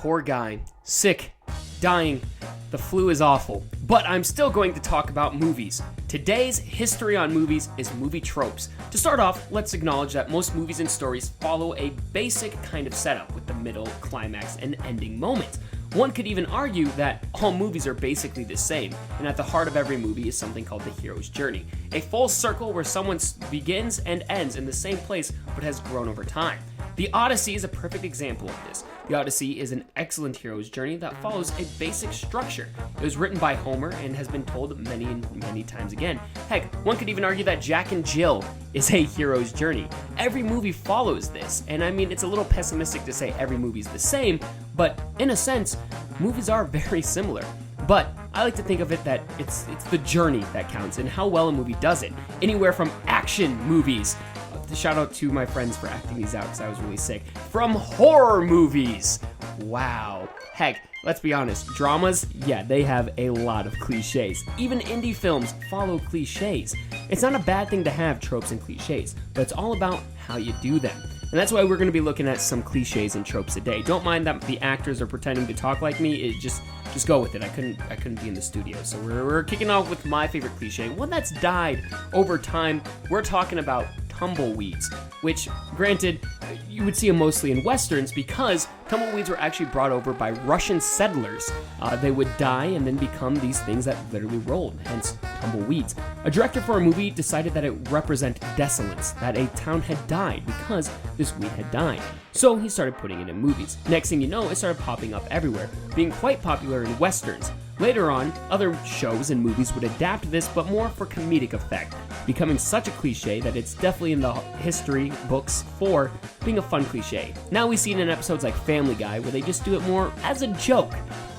Poor guy. Sick. Dying. The flu is awful. But I'm still going to talk about movies. Today's history on movies is movie tropes. To start off, let's acknowledge that most movies and stories follow a basic kind of setup with the middle, climax, and ending moments. One could even argue that all movies are basically the same, and at the heart of every movie is something called the hero's journey. A full circle where someone begins and ends in the same place but has grown over time. The Odyssey is a perfect example of this. The Odyssey is an excellent hero's journey that follows a basic structure. It was written by Homer and has been told many and many times again. Heck, one could even argue that Jack and Jill is a hero's journey. Every movie follows this, and I mean, it's a little pessimistic to say every movie's the same, but in a sense, movies are very similar. But I like to think of it that it's the journey that counts and how well a movie does it. Anywhere from action movies, shout out to my friends for acting these out because I was really sick, from horror movies. Wow. Heck, let's be honest, dramas, yeah, they have a lot of cliches. Even indie films follow cliches. It's not a bad thing to have tropes and cliches, but it's all about how you do them. And that's why we're going to be looking at some cliches and tropes today. Don't mind that the actors are pretending to talk like me. It just go with it. I couldn't be in the studio. So we're kicking off with my favorite cliche, one that's died over time. We're talking about tumbleweeds, which, granted, you would see them mostly in westerns because tumbleweeds were actually brought over by Russian settlers. They would die and then become these things that literally rolled, hence tumbleweeds. A director for a movie decided that it represented desolence, that a town had died because this weed had died. So he started putting it in movies. Next thing you know, it started popping up everywhere, being quite popular in westerns. Later on, other shows and movies would adapt this, but more for comedic effect, becoming such a cliche that it's definitely in the history books for being a fun cliche. Now we see it in episodes like Family Guy, where they just do it more as a joke.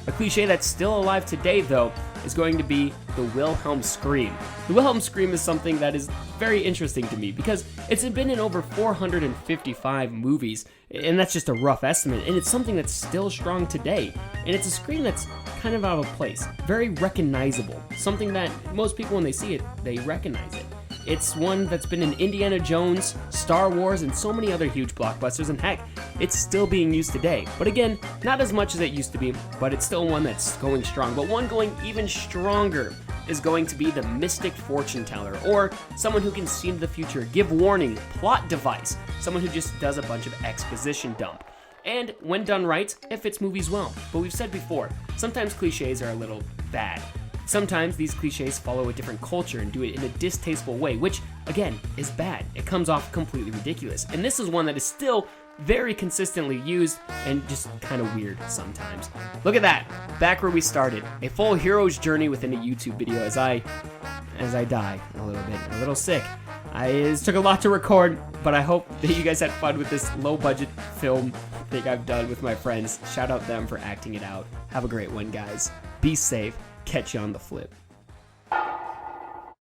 A cliche that's still alive today, though, is going to be the Wilhelm Scream. The Wilhelm Scream is something that is very interesting to me because it's been in over 455 movies, and that's just a rough estimate, and it's something that's still strong today. And it's a scream that's kind of out of place, very recognizable, something that most people when they see it, they recognize it. It's one that's been in Indiana Jones, Star Wars, and so many other huge blockbusters, and heck, it's still being used today. But again, not as much as it used to be, but it's still one that's going strong. But one going even stronger is going to be the mystic fortune teller, or someone who can see into the future, give warning, plot device, someone who just does a bunch of exposition dump. And when done right, it fits movies well. But we've said before, sometimes cliches are a little bad. Sometimes these cliches follow a different culture and do it in a distasteful way, which, again, is bad. It comes off completely ridiculous. And this is one that is still very consistently used and just kind of weird sometimes. Look at that, back where we started. A full hero's journey within a YouTube video as I die a little bit, a little sick. It took a lot to record, but I hope that you guys had fun with this low-budget film thing I've done with my friends. Shout out them for acting it out. Have a great one, guys. Be safe. Catch you on the flip.